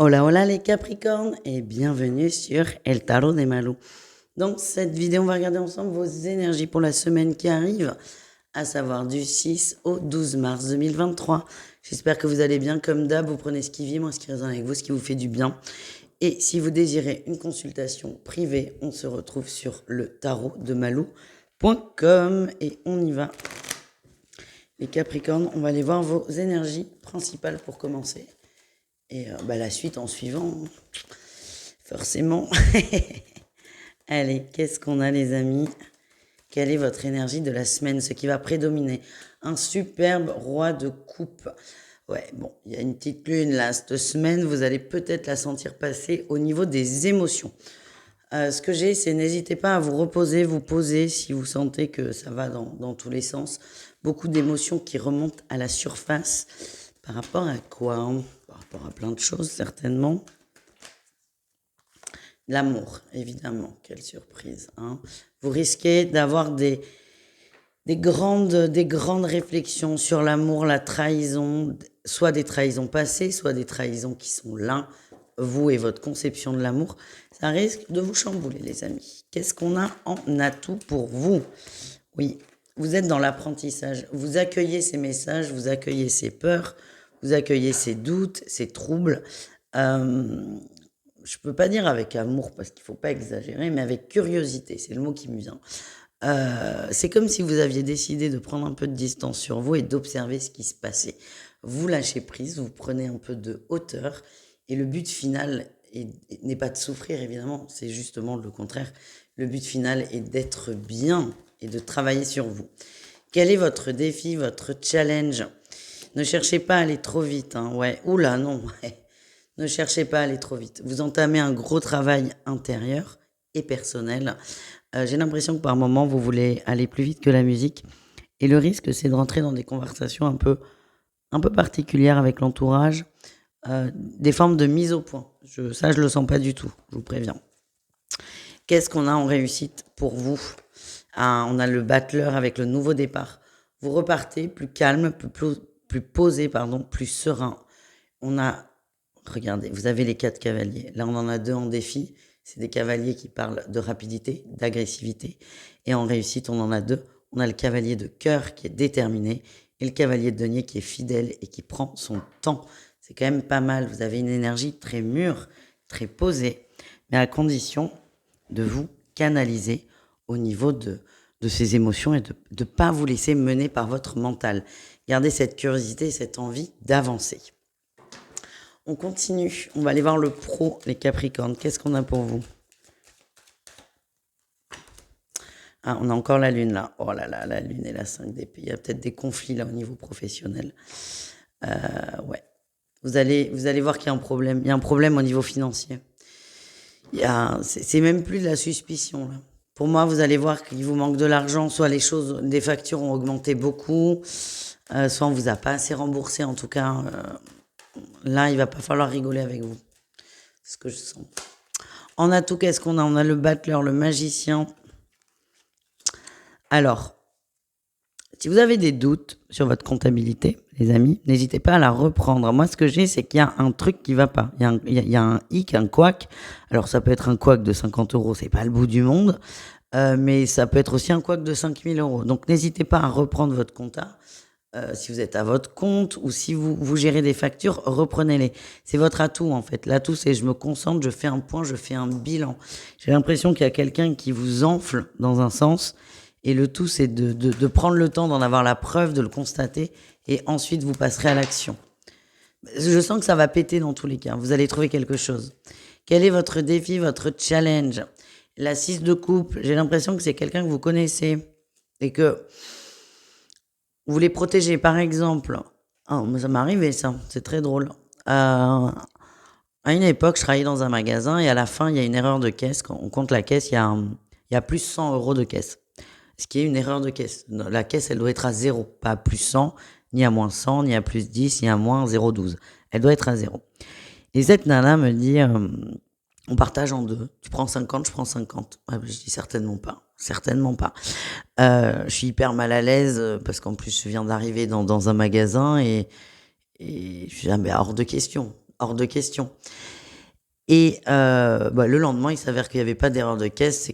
Hola, hola les Capricornes et bienvenue sur El Tarot des Malou. Dans cette vidéo, on va regarder ensemble vos énergies pour la semaine qui arrive, à savoir du 6 au 12 mars 2023. J'espère que vous allez bien. Comme d'hab, vous prenez ce qui vibre, ce qui résonne avec vous, ce qui vous fait du bien. Et si vous désirez une consultation privée, on se retrouve sur le tarot de Malou.com et on y va. Les Capricornes, on va aller voir vos énergies principales pour commencer. Et la suite en suivant, forcément. Allez, qu'est-ce qu'on a les amis? Quelle est votre énergie de la semaine? Ce qui va prédominer. Un superbe roi de coupe. Ouais, bon, il y a une petite lune là, cette semaine, vous allez peut-être la sentir passer au niveau des émotions. Ce que j'ai, c'est n'hésitez pas à vous reposer, vous poser si vous sentez que ça va dans tous les sens. Beaucoup d'émotions qui remontent à la surface. Par rapport à quoi hein? Par rapport à plein de choses, certainement. L'amour, évidemment. Quelle surprise. Hein. Vous risquez d'avoir des grandes réflexions sur l'amour, la trahison, soit des trahisons passées, soit des trahisons qui sont là, vous et votre conception de l'amour. Ça risque de vous chambouler, les amis. Qu'est-ce qu'on a en atout pour vous? Oui, vous êtes dans l'apprentissage. Vous accueillez ces messages, vous accueillez ces peurs, vous accueillez ces doutes, ces troubles. Je ne peux pas dire avec amour parce qu'il ne faut pas exagérer, mais avec curiosité, c'est le mot qui me vient. C'est comme si vous aviez décidé de prendre un peu de distance sur vous et d'observer ce qui se passait. Vous lâchez prise, vous prenez un peu de hauteur et le but final n'est pas de souffrir évidemment, c'est justement le contraire. Le but final est d'être bien et de travailler sur vous. Quel est votre défi, votre challenge? Ne cherchez pas à aller trop vite. Hein. Ouais. Oula, non. Ouais. Ne cherchez pas à aller trop vite. Vous entamez un gros travail intérieur et personnel. J'ai l'impression que par moment, vous voulez aller plus vite que la musique. Et le risque, c'est de rentrer dans des conversations un peu particulières avec l'entourage. Des formes de mise au point. Ça, je le sens pas du tout, je vous préviens. Qu'est-ce qu'on a en réussite pour vous? On a le battleur avec le nouveau départ. Vous repartez plus calme, plus posé, plus serein. On a, regardez, vous avez les 4 cavaliers. Là, on en a 2 en défi. C'est des cavaliers qui parlent de rapidité, d'agressivité. Et en réussite, on en a 2. On a le cavalier de cœur qui est déterminé et le cavalier de denier qui est fidèle et qui prend son temps. C'est quand même pas mal. Vous avez une énergie très mûre, très posée, mais à condition de vous canaliser au niveau de ces émotions et de ne pas vous laisser mener par votre mental. Gardez cette curiosité, cette envie d'avancer. On continue. On va aller voir le pro, les Capricornes. Qu'est-ce qu'on a pour vous? Ah, on a encore la lune là. Oh là là, la lune et la 5 d'épée. Il y a peut-être des conflits là au niveau professionnel. Ouais. Vous allez voir qu'il y a un problème. Il y a un problème au niveau financier. C'est même plus de la suspicion là. Pour moi, vous allez voir qu'il vous manque de l'argent. Soit les choses, des factures ont augmenté beaucoup, soit on vous a pas assez remboursé. En tout cas, là, il va pas falloir rigoler avec vous. C'est ce que je sens. En atout, qu'est-ce qu'on a? On a le battleur, le magicien. Alors, si vous avez des doutes sur votre comptabilité, les amis, n'hésitez pas à la reprendre. Moi, ce que j'ai, c'est qu'il y a un truc qui va pas. Il y a un hic, un couac. Alors, ça peut être un couac de 50 €, c'est pas le bout du monde. Mais ça peut être aussi un couac de 5 000 €. Donc, n'hésitez pas à reprendre votre compta. Si vous êtes à votre compte ou si vous gérez des factures, reprenez-les. C'est votre atout, en fait. L'atout, c'est je me concentre, je fais un point, je fais un bilan. J'ai l'impression qu'il y a quelqu'un qui vous enfle dans un sens. Et le tout, c'est de prendre le temps d'en avoir la preuve, de le constater. Et ensuite, vous passerez à l'action. Je sens que ça va péter dans tous les cas. Vous allez trouver quelque chose. Quel est votre défi, votre challenge? La 6 de coupe, j'ai l'impression que c'est quelqu'un que vous connaissez. Et que vous voulez protéger, par exemple. Oh, ça m'est arrivé, ça. C'est très drôle. À une époque, je travaillais dans un magasin et à la fin, il y a une erreur de caisse. Quand on compte la caisse, il y a plus 100 € de caisse. Ce qui est une erreur de caisse. La caisse, elle doit être à 0. Pas à plus 100, ni à moins 100, ni à plus 10, ni à moins 0,12. Elle doit être à 0. Et cette nana me dit, on partage en 2. Tu prends 50, je prends 50. Ouais, je dis certainement pas. Certainement pas. Je suis hyper mal à l'aise parce qu'en plus, je viens d'arriver dans un magasin et je dis, mais hors de question. hors de question. Et le lendemain, il s'avère qu'il n'y avait pas d'erreur de caisse.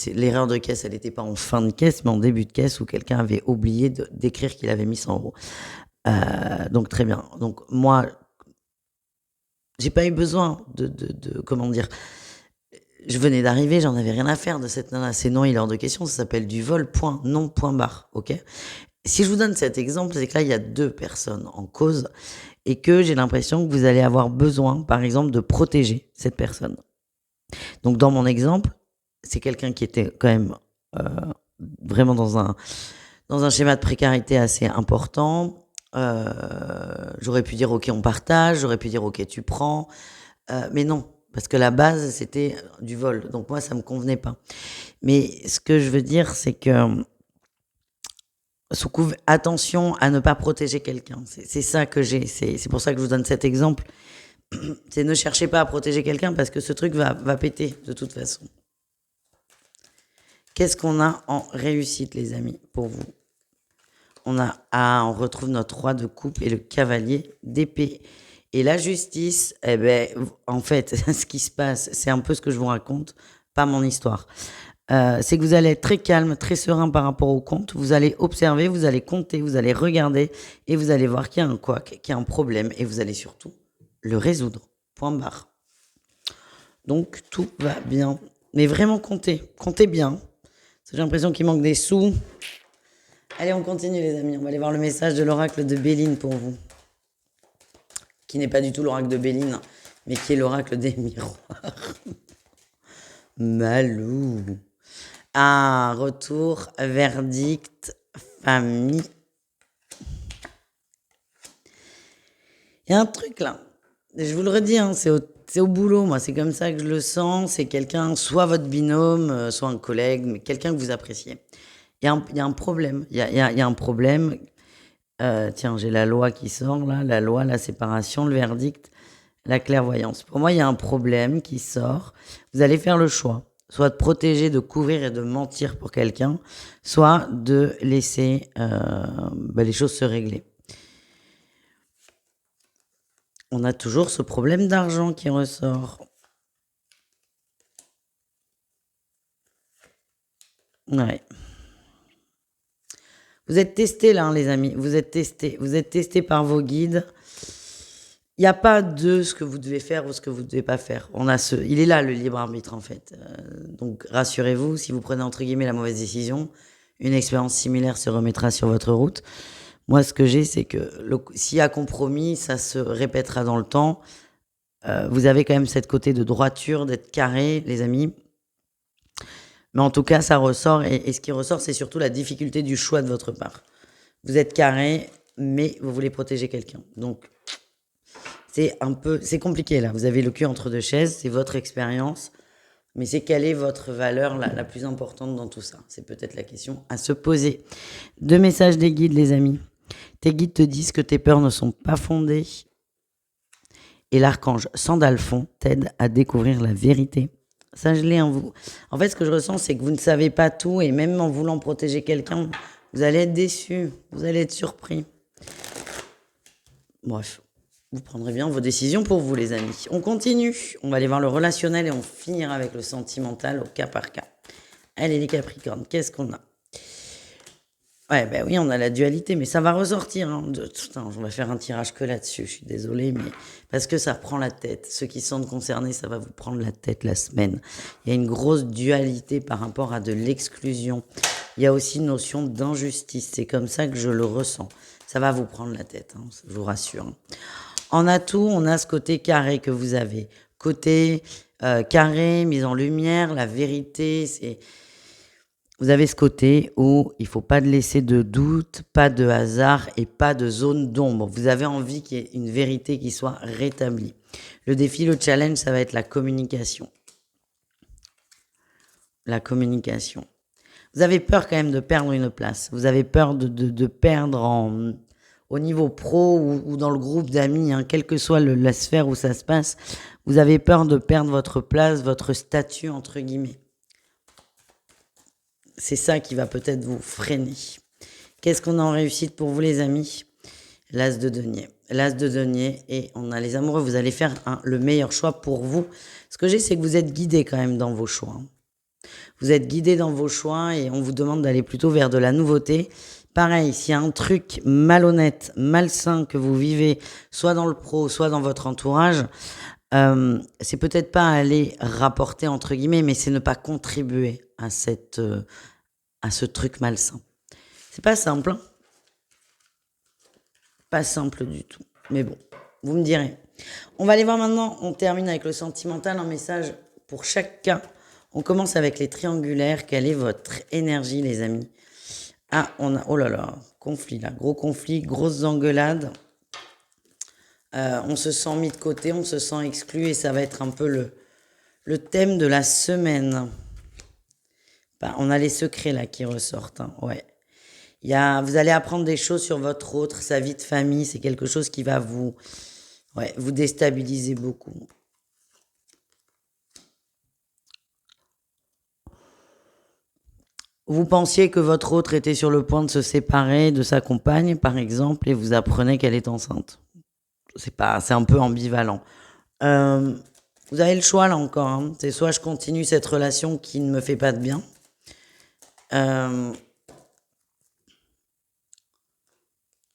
L'erreur de caisse, elle n'était pas en fin de caisse, mais en début de caisse où quelqu'un avait oublié d'écrire qu'il avait mis 100 euros. Donc très bien. Donc moi, j'ai pas eu besoin comment dire. Je venais d'arriver, j'en avais rien à faire de cette nana. C'est non, il est hors de question. Ça s'appelle du vol. Point. Non. Point barre. Ok. Si je vous donne cet exemple, c'est que là, il y a 2 personnes en cause et que j'ai l'impression que vous allez avoir besoin, par exemple, de protéger cette personne. Donc, dans mon exemple, c'est quelqu'un qui était quand même vraiment dans un schéma de précarité assez important. J'aurais pu dire, OK, on partage. J'aurais pu dire, OK, tu prends. Mais non, parce que la base, c'était du vol. Donc, moi, ça me convenait pas. Mais ce que je veux dire, c'est que attention à ne pas protéger quelqu'un. C'est ça que j'ai. C'est pour ça que je vous donne cet exemple. C'est ne cherchez pas à protéger quelqu'un parce que ce truc va péter de toute façon. Qu'est-ce qu'on a en réussite, les amis, pour vous? On retrouve notre roi de coupe et le cavalier d'épée. Et la justice, en fait, ce qui se passe, c'est un peu ce que je vous raconte, pas mon histoire. C'est que vous allez être très calme, très serein par rapport au compte. Vous allez observer, vous allez compter, vous allez regarder et vous allez voir qu'il y a un couac, qu'il y a un problème et vous allez surtout le résoudre. Point barre. Donc tout va bien. Mais vraiment comptez bien. J'ai l'impression qu'il manque des sous. Allez, on continue les amis. On va aller voir le message de l'oracle de Béline pour vous. Qui n'est pas du tout l'oracle de Béline, mais qui est l'oracle des miroirs. Malou. Un retour, verdict, famille. Il y a un truc là. Je vous le redis, hein, c'est au boulot, moi. C'est comme ça que je le sens. C'est quelqu'un, soit votre binôme, soit un collègue, mais quelqu'un que vous appréciez. Il y a un problème. Il y a un problème. Tiens, j'ai la loi qui sort là. La loi, la séparation, le verdict, la clairvoyance. Pour moi, il y a un problème qui sort. Vous allez faire le choix. Soit de protéger, de couvrir et de mentir pour quelqu'un, soit de laisser les choses se régler. On a toujours ce problème d'argent qui ressort. Ouais. Vous êtes testés là, hein, les amis. Vous êtes testés. Vous êtes testés par vos guides. Il n'y a pas de ce que vous devez faire ou ce que vous ne devez pas faire. Il est là, le libre arbitre, en fait. Donc, rassurez-vous, si vous prenez, entre guillemets, la mauvaise décision, une expérience similaire se remettra sur votre route. Moi, ce que j'ai, c'est que s'il y a compromis, ça se répétera dans le temps. Vous avez quand même cette côté de droiture, d'être carré, les amis. Mais en tout cas, ça ressort. Et ce qui ressort, c'est surtout la difficulté du choix de votre part. Vous êtes carré, mais vous voulez protéger quelqu'un. Donc, c'est compliqué là. Vous avez le cul entre 2 chaises, c'est votre expérience. Mais c'est quelle est votre valeur la plus importante dans tout ça? C'est peut-être la question à se poser. 2 messages des guides, les amis. Tes guides te disent que tes peurs ne sont pas fondées. Et l'archange Sandalphon t'aide à découvrir la vérité. Ça, je l'ai en vous. En fait, ce que je ressens, c'est que vous ne savez pas tout. Et même en voulant protéger quelqu'un, vous allez être déçu. Vous allez être surpris. Bref. Vous prendrez bien vos décisions pour vous, les amis. On continue. On va aller voir le relationnel et on finira avec le sentimental au cas par cas. Allez, les Capricornes, qu'est-ce qu'on a? Ouais, ben oui, on a la dualité, mais ça va ressortir. Hein. On va faire un tirage que là-dessus. Je suis désolée, mais parce que ça prend la tête. Ceux qui sont concernés, ça va vous prendre la tête la semaine. Il y a une grosse dualité par rapport à de l'exclusion. Il y a aussi une notion d'injustice. C'est comme ça que je le ressens. Ça va vous prendre la tête, hein, je vous rassure. En atout, on a ce côté carré que vous avez. Côté carré, mise en lumière, la vérité, c'est... Vous avez ce côté où il ne faut pas de laisser de doute, pas de hasard et pas de zone d'ombre. Vous avez envie qu'il y ait une vérité qui soit rétablie. Le défi, le challenge, ça va être la communication. La communication. Vous avez peur quand même de perdre une place. Vous avez peur de perdre au niveau pro ou dans le groupe d'amis, hein, quelle que soit la sphère où ça se passe. Vous avez peur de perdre votre place, votre statut, entre guillemets. C'est ça qui va peut-être vous freiner. Qu'est-ce qu'on a en réussite pour vous, les amis? L'as de denier. L'as de denier et on a les amoureux. Vous allez faire le meilleur choix pour vous. Ce que j'ai, c'est que vous êtes guidé quand même dans vos choix. Vous êtes guidé dans vos choix et on vous demande d'aller plutôt vers de la nouveauté. Pareil, s'il y a un truc malhonnête, malsain que vous vivez, soit dans le pro, soit dans votre entourage, c'est peut-être pas aller rapporter entre guillemets, mais c'est ne pas contribuer à à ce truc malsain. C'est pas simple, hein, pas simple du tout. Mais bon, vous me direz. On va aller voir maintenant. On termine avec le sentimental, un message pour chaque cas. On commence avec les triangulaires. Quelle est votre énergie, les amis? Ah, on a, oh là là, conflit là, gros conflit, grosses engueulades. On se sent mis de côté, on se sent exclu et ça va être un peu le thème de la semaine. Bah, on a les secrets là qui ressortent, hein, ouais. Vous allez apprendre des choses sur votre autre, sa vie de famille, c'est quelque chose qui va vous déstabiliser beaucoup. Vous pensiez que votre autre était sur le point de se séparer de sa compagne, par exemple, et vous apprenez qu'elle est enceinte. C'est un peu ambivalent. Vous avez le choix là encore, hein. C'est soit je continue cette relation qui ne me fait pas de bien,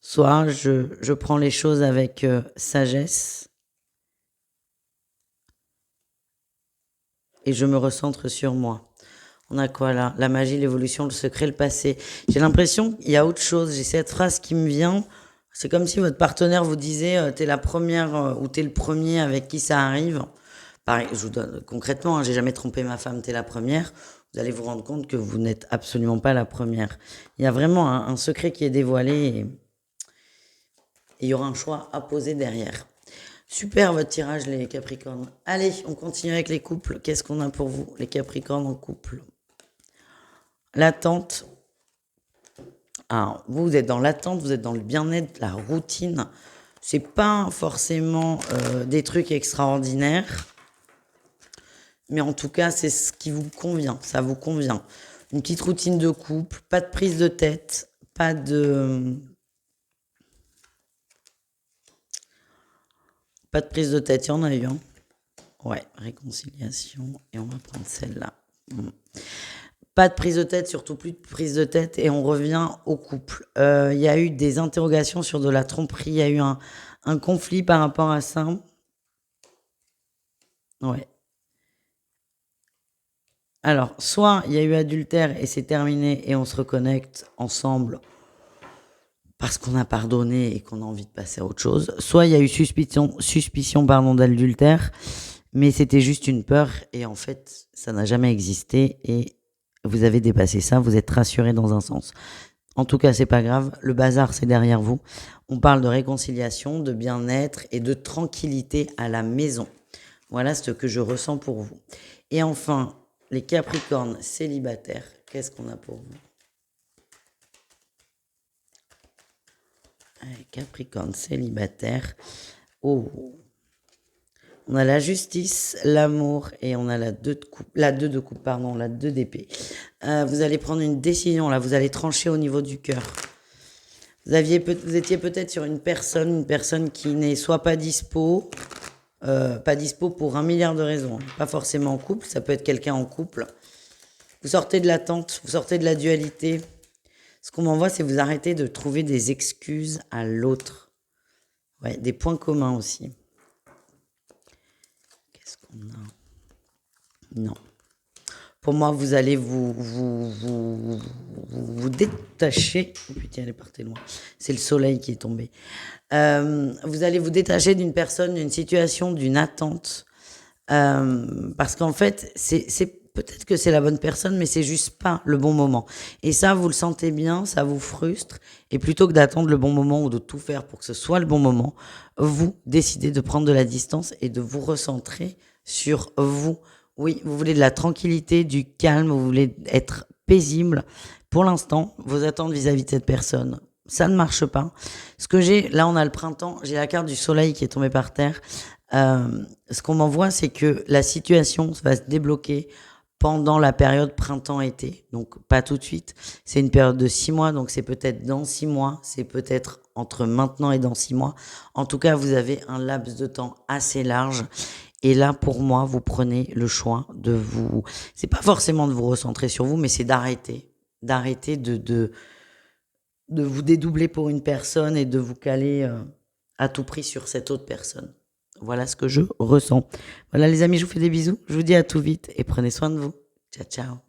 soit je prends les choses avec sagesse et je me recentre sur moi. On a quoi là? La magie, l'évolution, le secret, le passé. J'ai l'impression qu'il y a autre chose. J'ai cette phrase qui me vient. C'est comme si votre partenaire vous disait t'es la première ou t'es le premier avec qui ça arrive. Pareil, je vous donne concrètement, hein, j'ai jamais trompé ma femme, t'es la première. Vous allez vous rendre compte que vous n'êtes absolument pas la première. Il y a vraiment un secret qui est dévoilé et il y aura un choix à poser derrière. Super votre tirage les Capricornes. Allez, on continue avec les couples. Qu'est-ce qu'on a pour vous, les Capricornes en couple? L'attente. Alors, vous êtes dans l'attente, vous êtes dans le bien-être, la routine. C'est pas forcément des trucs extraordinaires. Mais en tout cas, c'est ce qui vous convient. Ça vous convient. Une petite routine de couple, pas de prise de tête, pas de prise de tête. Il y en a eu, hein. Ouais, réconciliation. Et on va prendre celle-là. Pas de prise de tête, surtout plus de prise de tête. Et on revient au couple. Il y a eu des interrogations sur de la tromperie. Il y a eu un conflit par rapport à ça. Ouais. Alors, soit il y a eu adultère et c'est terminé et on se reconnecte ensemble parce qu'on a pardonné et qu'on a envie de passer à autre chose. Soit il y a eu suspicion d'adultère, mais c'était juste une peur et en fait, ça n'a jamais existé et vous avez dépassé ça, vous êtes rassuré dans un sens. En tout cas, c'est pas grave, le bazar c'est derrière vous. On parle de réconciliation, de bien-être et de tranquillité à la maison. Voilà ce que je ressens pour vous. Et enfin, les Capricornes célibataires, qu'est-ce qu'on a pour vous? Les Capricornes célibataires. Oh. On a la justice, l'amour et on a la 2 de coupe, la 2 d'épée. Vous allez prendre une décision là, vous allez trancher au niveau du cœur. Vous étiez peut-être sur une personne qui n'est soit pas dispo pour 1 milliard de raisons. Pas forcément en couple, ça peut être quelqu'un en couple. Vous sortez de l'attente, vous sortez de la dualité. Ce qu'on m'envoie, c'est vous arrêter de trouver des excuses à l'autre. Ouais, des points communs aussi. Qu'est-ce qu'on a? Non. Pour moi, vous allez vous détacher. Oh putain, elle est partie loin. C'est le soleil qui est tombé. Vous allez vous détacher d'une personne, d'une situation, d'une attente. Parce qu'en fait, c'est peut-être que c'est la bonne personne, mais c'est juste pas le bon moment. Et ça, vous le sentez bien, ça vous frustre. Et plutôt que d'attendre le bon moment ou de tout faire pour que ce soit le bon moment, vous décidez de prendre de la distance et de vous recentrer sur vous. Oui, vous voulez de la tranquillité, du calme, vous voulez être paisible. Pour l'instant, vos attentes vis-à-vis de cette personne, ça ne marche pas. Ce que j'ai, là on a le printemps, j'ai la carte du soleil qui est tombée par terre. Ce qu'on m'envoie, c'est que la situation va se débloquer pendant la période printemps-été, donc pas tout de suite. C'est une période de 6 mois, donc c'est peut-être dans 6 mois, c'est peut-être entre maintenant et dans 6 mois. En tout cas, vous avez un laps de temps assez large. Et là, pour moi, vous prenez le choix de vous... C'est pas forcément de vous recentrer sur vous, mais c'est d'arrêter de vous dédoubler pour une personne et de vous caler à tout prix sur cette autre personne. Voilà ce que je ressens. Voilà les amis, je vous fais des bisous. Je vous dis à tout vite et prenez soin de vous. Ciao, ciao.